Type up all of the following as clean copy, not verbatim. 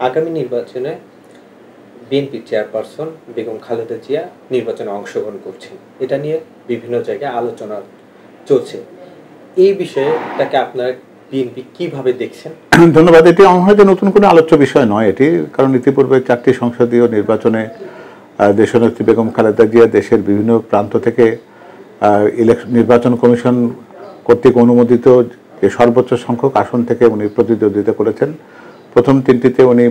আগামী নির্বাচনে BNP chairperson Begum Khaleda Zia নির্বাচনে অংশগ্রহণ করছেন, এটা নিয়ে বিভিন্ন জায়গায় আলোচনা চলছে। এই বিষয়টাকে আপনারা বিএনপি কিভাবে দেখছেন? ধন্যবাদ। এটি হয়তো নতুন কোনো আলোচ্য বিষয় নয় এটি, কারণ ইতিপূর্বে 4টি সংসদীয় নির্বাচনে দেশনেত্রী বেগম খালেদা জিয়া দেশের বিভিন্ন প্রান্ত থেকে নির্বাচন কমিশন কর্তৃক অনুমোদিত যে সর্বোচ্চ সংখ্যক আসন থেকে উনি প্রতিদ্বন্দ্বিতা করেছেন। প্রথম 3টিতে উনি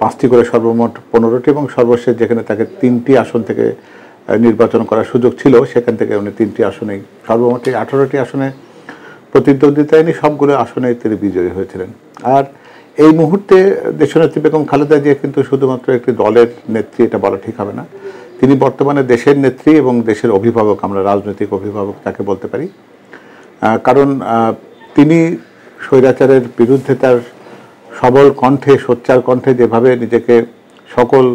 5টি করে সর্বমোট 15টি এবং সর্বশেষ যেখানে তাকে 3টি আসন থেকে নির্বাচন করার সুযোগ ছিল সেখান থেকে উনি 3টি আসনেই সর্বমোট 18টি আসনে প্রতিদ্বন্দ্বিতায় সবগুলো আসনে তিনি বিজয়ী হয়েছিলেন। আর এই মুহূর্তে দেশনেত্রী বেগম খালেদা জিয়া কিন্তু শুধুমাত্র একটি দলের নেত্রী, এটা বলা ঠিক হবে না। তিনি বর্তমানে দেশের নেত্রী এবং দেশের অভিভাবক, আমরা রাজনৈতিক অভিভাবক তাকে বলতে পারি। কারণ তিনি স্বৈরাচারের বিরুদ্ধে তার সবল কণ্ঠে, সোচ্চার কণ্ঠে যেভাবে নিজেকে সকল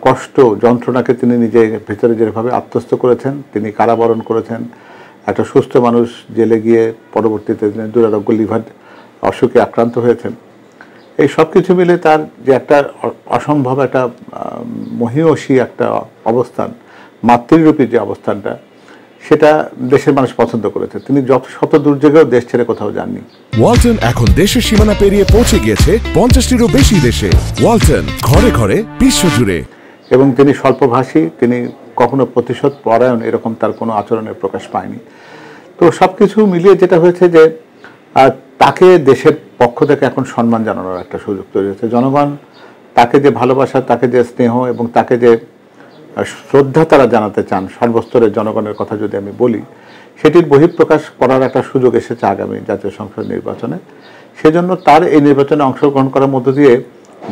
কষ্ট যন্ত্রণাকে তিনি নিজের ভিতরে যেভাবে আত্মস্থ করেছেন, তিনি কারাবরণ করেছেন, একটা সুস্থ মানুষ জেলে গিয়ে পরবর্তীতে দুরারোগ্য লিভার অসুখে আক্রান্ত হয়েছেন। এই সব কিছু মিলে তার যে একটা অসম্ভব একটা মহীয়সী একটা অবস্থান, মাতৃরূপী যে অবস্থানটা, সেটা দেশের মানুষ পছন্দ করেছে। তিনি যত শত দুর্যোগেও দেশ ছেড়ে কোথাও যাননি। ওয়ালটন এখন দেশের সীমানা পেরিয়ে পৌঁছে গিয়েছে 50টিরও বেশি দেশে। ওয়ালটন, ঘরে ঘরে, বিশ্বজুড়ে। এবং তিনি স্বল্পভাষী, তিনি কখনো প্রতিশোধ পরায়ণ এরকম তার কোনো আচরণের প্রকাশ পায়নি। তো সব কিছু মিলিয়ে যেটা হয়েছে যে তাকে দেশের পক্ষ থেকে এখন সম্মান জানানোর একটা সুযোগ তৈরি হয়েছে। জনগণ তাকে যে ভালোবাসা, তাকে যে স্নেহ এবং তাকে যে শ্রদ্ধা তারা জানাতে চান, সর্বস্তরের জনগণের কথা যদি আমি বলি, সেটির বহিঃপ্রকাশ করার একটা সুযোগ এসেছে আগামী জাতীয় সংসদ নির্বাচনে। সেজন্য তার এই নির্বাচনে অংশগ্রহণ করার মধ্য দিয়ে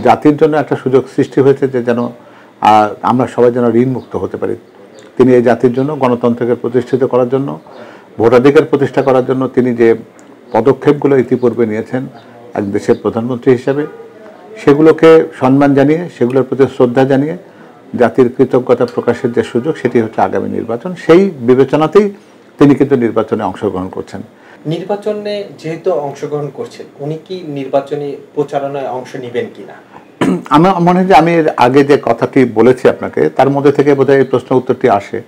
জাতির জন্য একটা সুযোগ সৃষ্টি হয়েছে যে যেন আমরা সবাই যেন ঋণমুক্ত হতে পারি। তিনি এই জাতির জন্য গণতন্ত্রকে প্রতিষ্ঠিত করার জন্য, ভোটাধিকার প্রতিষ্ঠা করার জন্য তিনি যে পদক্ষেপগুলো ইতিপূর্বে নিয়েছেন এক দেশের প্রধানমন্ত্রী হিসেবে, সেগুলোকে সম্মান জানিয়ে, সেগুলোর প্রতি শ্রদ্ধা জানিয়ে জাতির কৃতজ্ঞতা প্রকাশের যে সুযোগ, সেটি হচ্ছে আগামী নির্বাচন। সেই বিবেচনাতেই তিনি কিন্তু নির্বাচনে অংশগ্রহণ করছেন। নির্বাচনে যেহেতু অংশগ্রহণ করছেন, উনি কি নির্বাচনী প্রচারণায় অংশ নেবেন কিনা? আমার মনে হয় যে আমি এর আগে যে কথাটি বলেছি আপনাকে, তার মধ্যে থেকে বোধহয় এই প্রশ্ন উত্তরটি আসে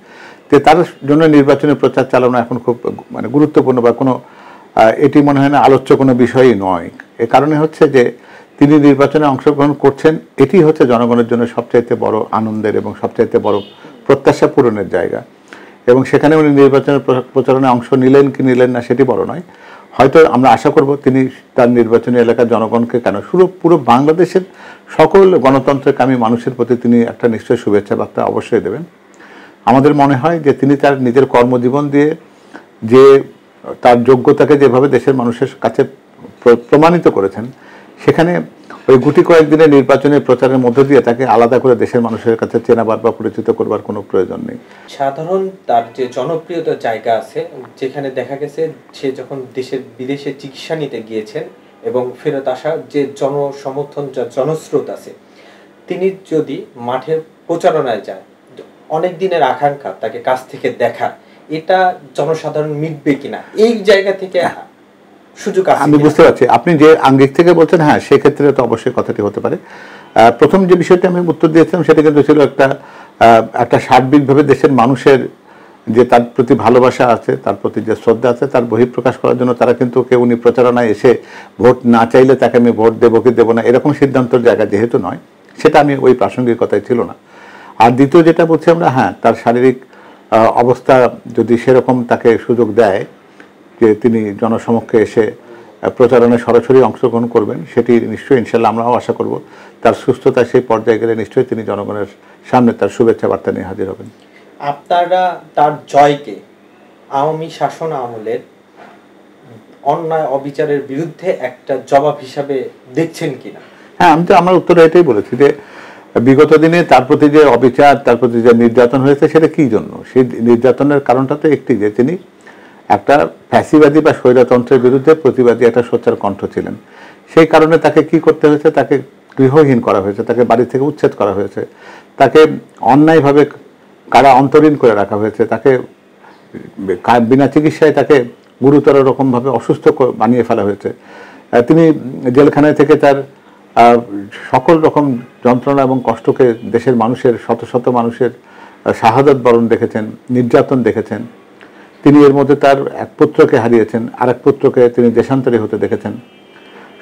যে তার জন্য নির্বাচনী প্রচার চালানো এখন খুব গুরুত্বপূর্ণ বা কোনো এটি মনে হয় না আলোচ্য কোনো বিষয়ই নয়। এ কারণে হচ্ছে যে তিনি নির্বাচনে অংশগ্রহণ করছেন, এটি হচ্ছে জনগণের জন্য সবচাইতে বড় আনন্দের এবং সবচাইতে বড় প্রত্যাশা পূরণের জায়গা। এবং সেখানে উনি নির্বাচনের প্রচারণায় অংশ নিলেন কি নিলেন না সেটি বড় নয়। হয়তো আমরা আশা করব তিনি তার নির্বাচনী এলাকার জনগণকে কেন পুরো বাংলাদেশের সকল গণতন্ত্রকামী মানুষের প্রতি তিনি একটা নিশ্চয় শুভেচ্ছা বার্তা অবশ্যই দেবেন। আমাদের মনে হয় যে তিনি তার নিজের কর্মজীবন দিয়ে যে তার যোগ্যতাকে যেভাবে দেশের মানুষের কাছে প্রমাণিত করেছেন, সেখানে ওই গুটি কয়েকদিনের নির্বাচনের প্রচারের মধ্য দিয়ে তাকে আলাদা করে দেশের মানুষের কাছে চেনাবার বা পরিচিত করবার কোনো প্রয়োজন নেই। সাধারণ তার যে জনপ্রিয়তার জায়গা আছে, যেখানে দেখা গেছে সে যখন বিদেশে চিকিৎসা নিতে গিয়েছেন এবং ফেরত আসা যে জনসমর্থন, যা জনস্রোত আছে, তিনি যদি মাঠের প্রচারণায় যায়, অনেক দিনের আকাঙ্ক্ষা তাকে কাছ থেকে দেখা, এটা জনসাধারণ মিটবে কিনা, এই জায়গা থেকে সুযোগ আছে? আমি বুঝতে পারছি আপনি যে আঙ্গিক থেকে বলছেন, হ্যাঁ সেক্ষেত্রে তো অবশ্যই কথাটি হতে পারে। প্রথম যে বিষয়টি আমি উত্তর দিয়েছিলাম সেটা কিন্তু ছিল একটা সার্বিকভাবে দেশের মানুষের যে তার প্রতি ভালোবাসা আছে, তার প্রতি যে শ্রদ্ধা আছে, তার বহিঃপ্রকাশ করার জন্য তারা কিন্তু কেউ উনি প্রচারণায় এসে ভোট না চাইলে তাকে আমি ভোট দেবো কি দেবো না এরকম সিদ্ধান্তর জায়গা যেহেতু নয়, সেটা আমি ওই প্রাসঙ্গিকতায় ছিল না। আর দ্বিতীয় যেটা বলছি আমরা, হ্যাঁ তার শারীরিক অবস্থা যদি সেরকম তাকে সুযোগ দেয় যে তিনি জনসমক্ষে এসে প্রচারণায় সরাসরি অংশগ্রহণ করবেন, সেটি নিশ্চয়ই ইনশাল্লাহ আমরাও আশা করব। তার সুস্থতা সেই পর্যায়ে গেলে নিশ্চয়ই তিনি জনগণের সামনে তার শুভেচ্ছা বার্তা নিয়ে হাজির হবেন। আপনারা তার জয়কে আওয়ামী শাসন আমলের অন্যায় অবিচারের বিরুদ্ধে একটা জবাব হিসাবে দেখছেন কিনা? হ্যাঁ, আমি তো আমার উত্তরে এটাই বলেছি যে বিগত দিনে তার প্রতি যে অবিচার, তার প্রতি যে নির্যাতন হয়েছে, সেটা কী জন্য? সেই নির্যাতনের কারণটা তো একটি, যে তিনি একটা ফ্যাসিবাদী বা স্বৈরতন্ত্রের বিরুদ্ধে প্রতিবাদী একটা সোচ্চার কণ্ঠ ছিলেন। সেই কারণে তাকে কি করতে হয়েছে? তাকে গৃহহীন করা হয়েছে, তাকে বাড়ি থেকে উচ্ছেদ করা হয়েছে, তাকে অন্যায়ভাবে কারা অন্তরীণ করে রাখা হয়েছে, তাকে বিনা চিকিৎসায় তাকে গুরুতর রকমভাবে অসুস্থ বানিয়ে ফেলা হয়েছে। তিনি জেলখানায় থেকে তার সকল রকম যন্ত্রণা এবং কষ্টকে দেশের মানুষের শত শত মানুষের শাহাদাত বরণ দেখেছেন, নির্যাতন দেখেছেন। তিনি এর মধ্যে তার এক পুত্রকে হারিয়েছেন, আরেক পুত্রকে তিনি দেশান্তরী হতে দেখেছেন।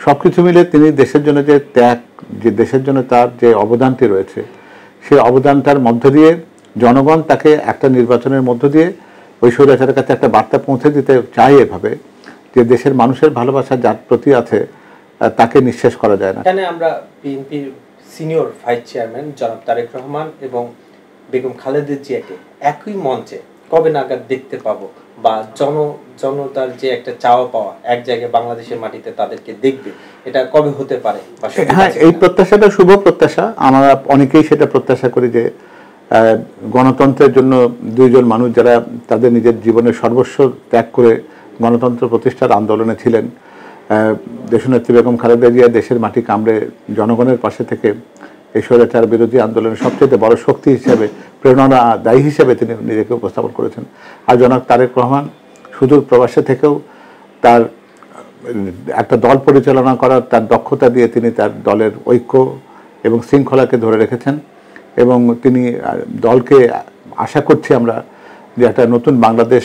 সব কিছু মিলে তিনি দেশের জন্য যে ত্যাগ, যে দেশের জন্য তার যে অবদানটি রয়েছে, সেই অবদানটার মধ্য দিয়ে জনগণ তাকে একটা নির্বাচনের মধ্য দিয়ে ওই স্বৈরাচারের কাছে একটা বার্তা পৌঁছে দিতে চায় এভাবে যে দেশের মানুষের ভালোবাসা যার প্রতি আছে তাকে নিঃশেষ করা যায় না। এখানে আমরা বিএনপির সিনিয়র ভাইস চেয়ারম্যান জনাব তারেক রহমান এবং বেগম খালেদা জিয়াকে একই মঞ্চে কবে নাগাদ দেখতে পাবো, বা জনতার যে একটা চাওয়া পাওয়া এক জায়গায় বাংলাদেশের মাটিতে তাদেরকে দেখবে, এটা কবে হতে পারে? হ্যাঁ, এই প্রত্যাশাটা শুভ প্রত্যাশা। আমরা অনেকেই সেটা প্রত্যাশা করি যে গণতন্ত্রের জন্য দুইজন মানুষ যারা তাদের নিজের জীবনের সর্বস্ব ত্যাগ করে গণতন্ত্র প্রতিষ্ঠার আন্দোলনে ছিলেন, দেশনেত্রী বেগম খালেদা জিয়া দেশের মাটি কামড়ে জনগণের পাশে থেকে এই স্বৈরাচার বিরোধী আন্দোলনের সবচেয়ে বড় শক্তি হিসেবে, প্রেরণাদায়ী হিসেবে তিনি নিজেকে উপস্থাপন করেছেন। আর জনাব তারেক রহমান সুদূর প্রবাসে থেকেও তার একটা দল পরিচালনা করার তার দক্ষতা দিয়ে তিনি তার দলের ঐক্য এবং শৃঙ্খলাকে ধরে রেখেছেন এবং তিনি দলকে, আশা করছি আমরা, যে একটা নতুন বাংলাদেশ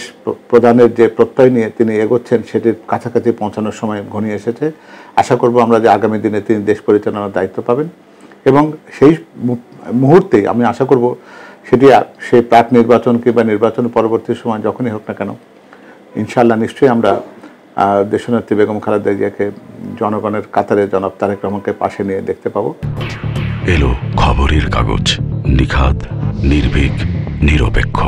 প্রদানের যে প্রত্যয় নিয়ে তিনি এগোচ্ছেন সেটির কাছাকাছি পৌঁছানোর সময় ঘনিয়ে এসেছে। আশা করব আমরা যে আগামী দিনে তিনি দেশ পরিচালনার দায়িত্ব পাবেন এবং সেই মুহূর্তে আমি আশা করব সেটি সেই প্রাক নির্বাচন কিংবা নির্বাচন পরবর্তী সময় যখনই হোক না কেন, ইনশাআল্লাহ নিশ্চয়ই আমরা দেশনেত্রী বেগম খালেদা জিয়াকে জনগণের কাতারে জনাব তারেক রহমানকে পাশে নিয়ে দেখতে পাবো। এলো খবরের কাগজ, নিখাত, নির্ভীক, নিরপেক্ষ।